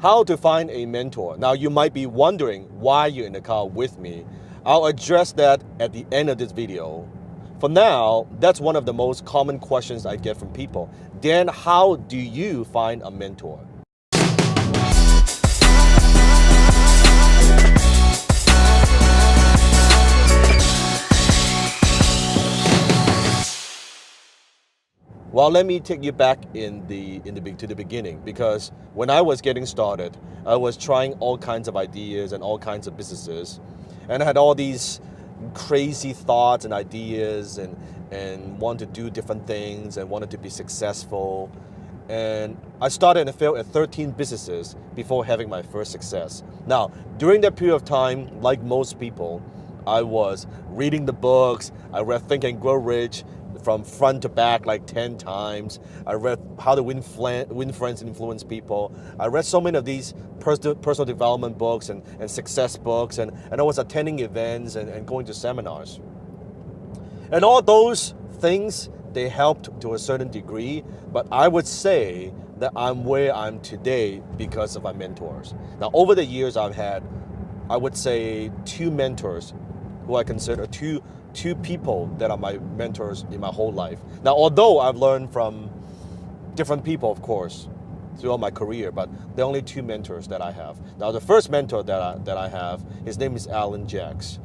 How to find a mentor. Now, you might be wondering why you're in the car with me. I'll address that at the end of this video. For now, that's one of the most common questions I get from people. Dan, how do you find a mentor? Well, let me take you back to the beginning, because when I was getting started, I was trying all kinds of ideas and all kinds of businesses, and I had all these crazy thoughts and ideas and wanted to do different things and wanted to be successful. And I started and failed at 13 businesses before having my first success. Now, during that period of time, like most people, I was reading the books. I read Think and Grow Rich from front to back like 10 times. I read How to Win Friends and Influence People. I read so many of these personal development books and success books, and I was attending events and going to seminars. And all those things, they helped to a certain degree, but I would say that I'm where I'm today because of my mentors. Now, over the years, I've had, I would say, two mentors who I consider two people that are my mentors in my whole life. Now, although I've learned from different people, of course, throughout my career, but there are only two mentors that I have. Now, the first mentor that I have, his name is Alan Jacks.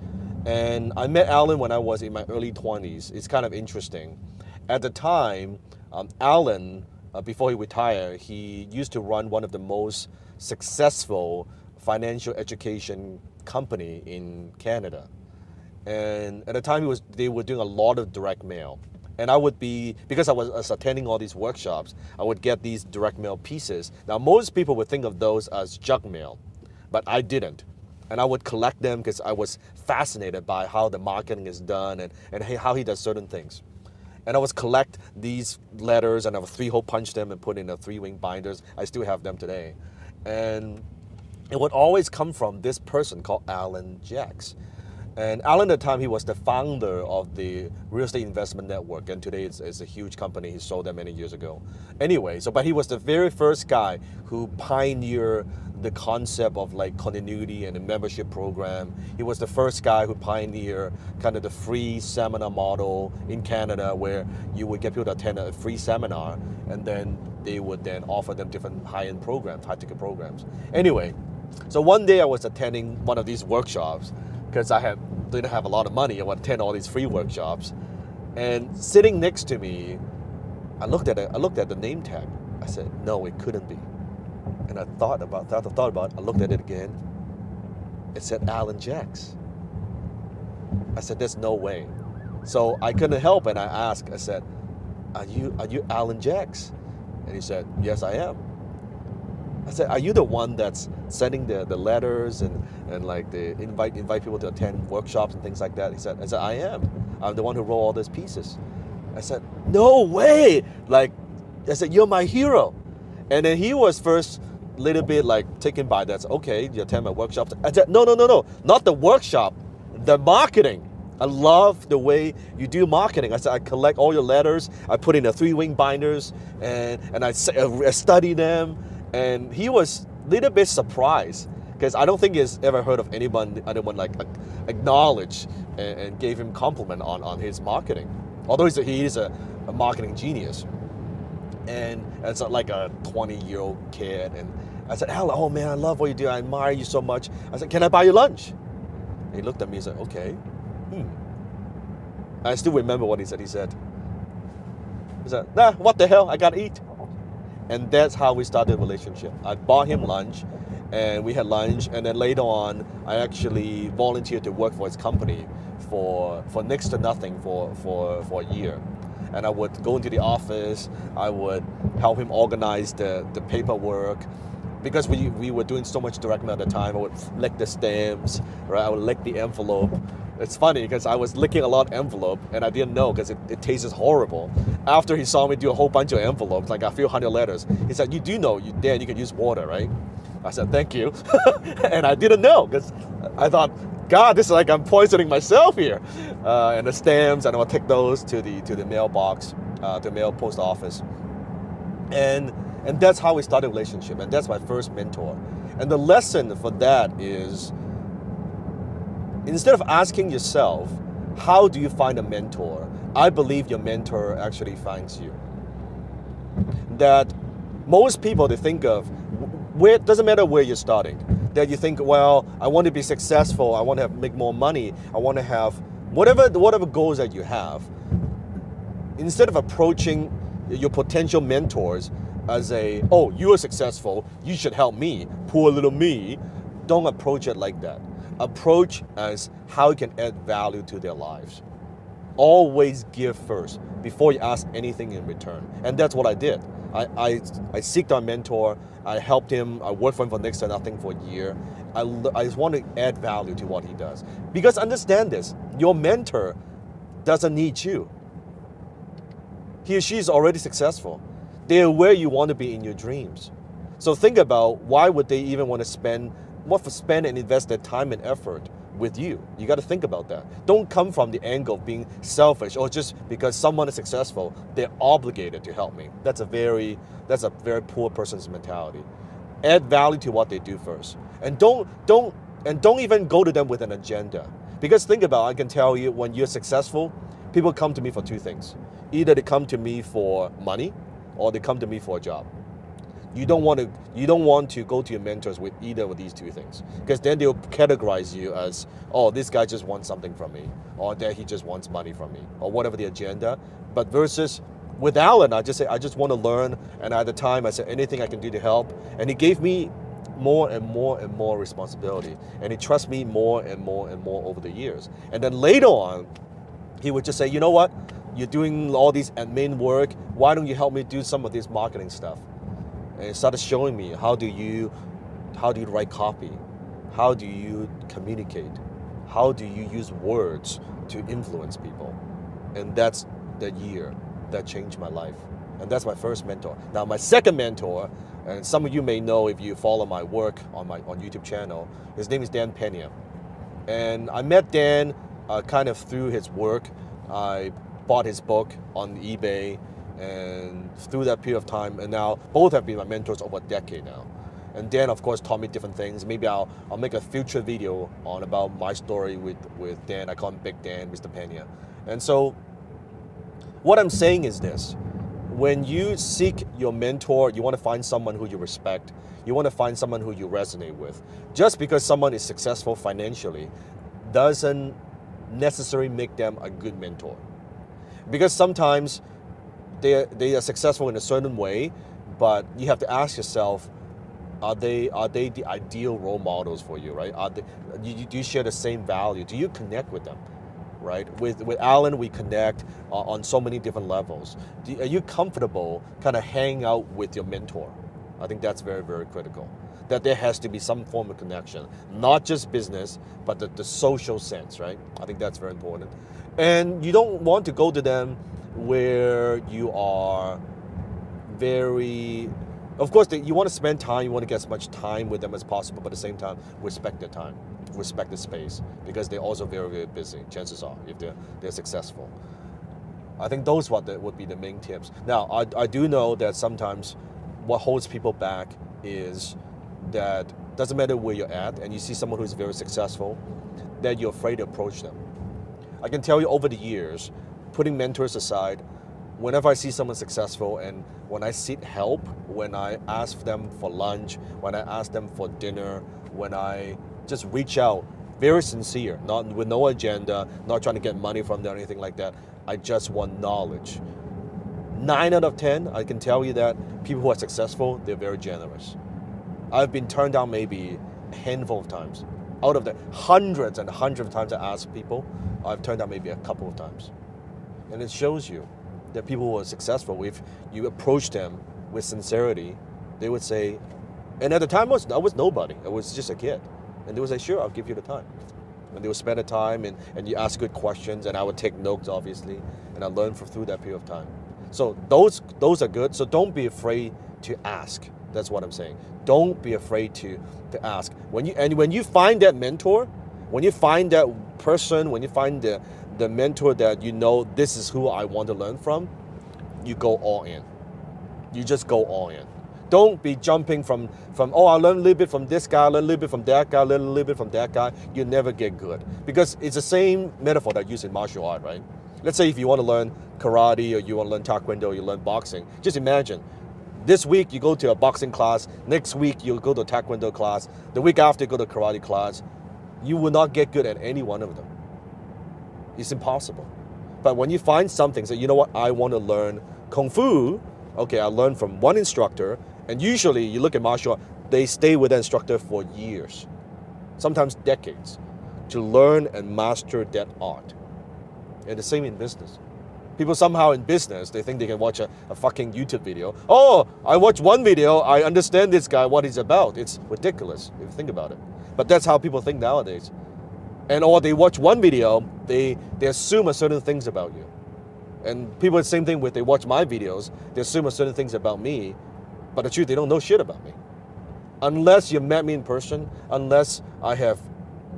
And I met Alan when I was in my early 20s. It's kind of interesting. At the time, Alan, before he retired, he used to run one of the most successful financial education company in Canada. And at the time, they were doing a lot of direct mail. And I would be, because I was attending all these workshops, I would get these direct mail pieces. Now, most people would think of those as junk mail, but I didn't. And I would collect them because I was fascinated by how the marketing is done and how he does certain things. And I would collect these letters, and I would three-hole punch them and put in a three-wing binders. I still have them today. And it would always come from this person called Alan Jacks. And Alan, at the time, he was the founder of the Real Estate Investment Network, and today it's a huge company. He sold that many years ago. Anyway, but he was the very first guy who pioneered the concept of like continuity and a membership program. He was the first guy who pioneered kind of the free seminar model in Canada, where you would get people to attend a free seminar, and then they would then offer them different high-end programs, high-ticket programs. Anyway, so one day I was attending one of these workshops, because I didn't have a lot of money. I would attend all these free workshops. And sitting next to me, I looked at the name tag. I said, no, it couldn't be. And I thought about it. I looked at it again. It said Alan Jacks. I said, there's no way. So I couldn't help, and I asked, I said, are you Alan Jacks? And he said, yes, I am. I said, are you the one that's sending the letters and like the invite people to attend workshops and things like that? I said, I am. I'm the one who wrote all these pieces. I said, no way. Like, I said, you're my hero. And then he was first a little bit like taken by that. Okay, you attend my workshops. I said, no, not the workshop, the marketing. I love the way you do marketing. I said, I collect all your letters. I put in the three-wing binders and I study them. And he was a little bit surprised, because I don't think he's ever heard of anyone like acknowledge and gave him compliment on his marketing. Although he is a marketing genius. And it's like a 20-year-old kid. And I said, Alan, oh man, I love what you do. I admire you so much. I said, can I buy you lunch? And he looked at me and said, okay. I still remember what he said. He said, nah, what the hell? I gotta eat. And that's how we started the relationship. I bought him lunch, and we had lunch, and then later on, I actually volunteered to work for his company for next to nothing for a year. And I would go into the office, I would help him organize the paperwork, because we were doing so much direct mail at the time. I would lick the stamps, right? I would lick the envelope. It's funny because I was licking a lot of envelope and I didn't know, because it tastes horrible. After he saw me do a whole bunch of envelopes, like a few hundred letters, he said, you do know, Dan, you can use water, right? I said, thank you. And I didn't know, because I thought, God, this is like I'm poisoning myself here. And the stamps, and I would take those to the mailbox, to the mail post office. And And that's how we started a relationship. And that's my first mentor. And the lesson for that is, instead of asking yourself, how do you find a mentor? I believe your mentor actually finds you. That most people, they think of, where it doesn't matter where you're starting, that you think, well, I want to be successful, I want to make more money, I want to have whatever goals that you have. Instead of approaching your potential mentors as oh, you are successful, you should help me, poor little me, don't approach it like that. Approach as how you can add value to their lives. Always give first before you ask anything in return. And that's what I did. I seeked our mentor, I helped him, I worked for him for next to nothing for a year. I just want to add value to what he does. Because understand this, your mentor doesn't need you. He or she is already successful. They're where you want to be in your dreams. So think about, why would they even want to spend and invest their time and effort with you? You got to think about that. Don't come from the angle of being selfish, or just because someone is successful, they're obligated to help me. That's a very poor person's mentality. Add value to what they do first, and don't even go to them with an agenda. Because think about, I can tell you, when you're successful, people come to me for two things. Either they come to me for money, or they come to me for a job. You don't want to go to your mentors with either of these two things, because then they'll categorize you as, oh, this guy just wants something from me, or that he just wants money from me, or whatever the agenda. But versus with Alan, I just say, I just want to learn, and at the time I said anything I can do to help, and he gave me more and more and more responsibility, and he trusts me more and more and more over the years. And then later on, he would just say, you know what, you're doing all these admin work, why don't you help me do some of this marketing stuff? And it started showing me, how do you write copy? How do you communicate? How do you use words to influence people? And that's the year that changed my life. And that's my first mentor. Now my second mentor, and some of you may know if you follow my work on YouTube channel, his name is Dan Pena. And I met Dan kind of through his work. I bought his book on eBay, and through that period of time, and now both have been my mentors over a decade now. And Dan, of course, taught me different things. Maybe I'll make a future video about my story with Dan. I call him Big Dan, Mr. Pena. And so what I'm saying is this: when you seek your mentor, you want to find someone who you respect. You want to find someone who you resonate with. Just because someone is successful financially doesn't necessarily make them a good mentor. Because sometimes they are successful in a certain way, but you have to ask yourself, are they the ideal role models for you, right? Do you share the same value? Do you connect with them, right? With Alan, we connect on so many different levels. Are you comfortable kind of hanging out with your mentor? I think that's very, very critical. That there has to be some form of connection, not just business, but the social sense, right? I think that's very important. And you don't want to go to them where you are very, of course, you want to spend time, you want to get as much time with them as possible, but at the same time, respect their time, respect the space, because they're also very, very busy, chances are, if they're successful. I think those would be the main tips. Now, I do know that sometimes what holds people back is that doesn't matter where you're at, and you see someone who's very successful, that you're afraid to approach them. I can tell you over the years, putting mentors aside, whenever I see someone successful, and when I seek help, when I ask them for lunch, when I ask them for dinner, when I just reach out, very sincere, not with no agenda, not trying to get money from them or anything like that, I just want knowledge. 9 out of 10, I can tell you that people who are successful, they're very generous. I've been turned down maybe a handful of times. Out of the hundreds and hundreds of times I ask people, I've turned down maybe a couple of times. And it shows you that people who are successful, if you approach them with sincerity, they would say, and at the time I was nobody, I was just a kid. And they would say, sure, I'll give you the time. And they would spend the time, and you ask good questions, and I would take notes, obviously, and I learned through that period of time. So those are good. So don't be afraid to ask. That's what I'm saying. Don't be afraid to ask. When you find that mentor, when you find that person, when you find the mentor that you know, this is who I want to learn from, you go all in. You just go all in. Don't be jumping from oh, I learned a little bit from this guy, I learned a little bit from that guy, I learned a little bit from that guy. You never get good. Because it's the same metaphor that I use in martial art, right? Let's say if you want to learn karate or you want to learn taekwondo or you learn boxing, just imagine. This week you go to a boxing class, next week you'll go to a taekwondo class, the week after you go to a karate class. You will not get good at any one of them. It's impossible. But when you find something, say, you know what, I want to learn Kung Fu, okay, I learned from one instructor, and usually you look at martial art, they stay with the instructor for years, sometimes decades, to learn and master that art. And the same in business. People somehow in business, they think they can watch a fucking YouTube video. Oh, I watched one video, I understand this guy, what he's about. It's ridiculous if you think about it. But that's how people think nowadays. And or they watch one video, they assume a certain things about you. And people, the same thing with, they watch my videos, they assume a certain things about me, but the truth, they don't know shit about me. Unless you met me in person, unless I have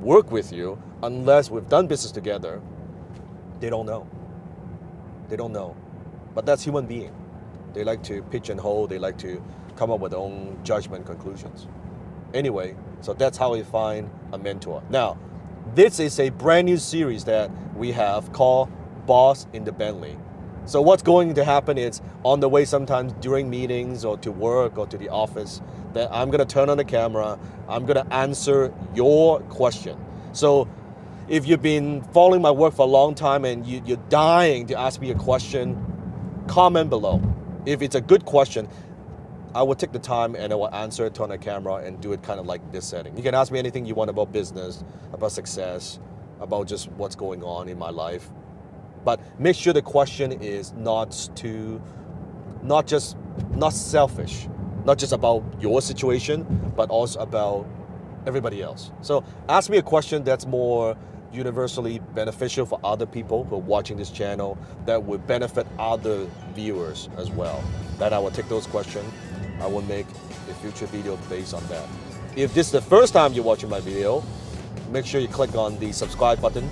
worked with you, unless we've done business together, they don't know. They don't know. But that's human being. They like to pitch and hold, they like to come up with their own judgment conclusions. Anyway, so that's how we find a mentor. Now, this is a brand new series that we have called Boss in the Bentley. So what's going to happen is on the way sometimes during meetings or to work or to the office, that I'm going to turn on the camera, I'm going to answer your question. So if you've been following my work for a long time and you're dying to ask me a question, comment below. If it's a good question, I will take the time and I will answer it, turn on the camera and do it kind of like this setting. You can ask me anything you want about business, about success, about just what's going on in my life. But make sure the question is not selfish, not just about your situation, but also about everybody else. So ask me a question that's more universally beneficial for other people who are watching this channel, that would benefit other viewers as well. Then I will take those questions. I will make a future video based on that. If this is the first time you're watching my video, make sure you click on the subscribe button,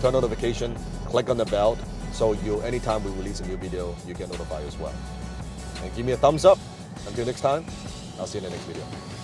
turn notification, click on the bell, so anytime we release a new video, you get notified as well. And give me a thumbs up. Until next time, I'll see you in the next video.